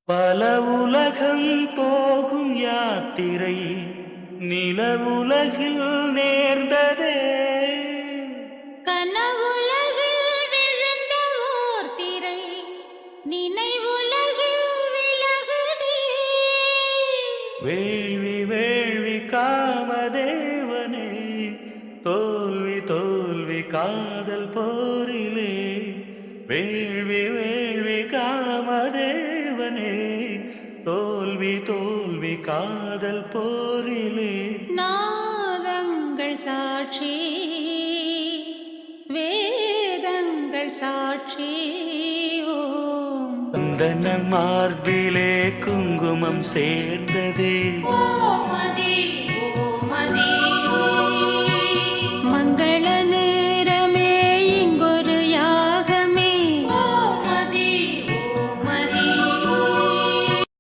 பல உலகம் போகும் யாத்திரை நிலவுலகில் நேர்ந்ததே. கனவுலகில் விழுந்த ஓர் திரை நினைவுலகில் விலகுதே. வேள்வி வேள்வி காமதேவனே, தோல்வி தோல்வி காதல் போரிலே. வேள்வி வேள்வி காமதேவனே, தோல்வி தோல்வி காதல் போரிலே. நாதங்கள் சாட்சி வேதங்கள் சாட்சி. ஓம் சந்தன மார்பிலே குங்குமம் சேர்ந்ததே. ஓம்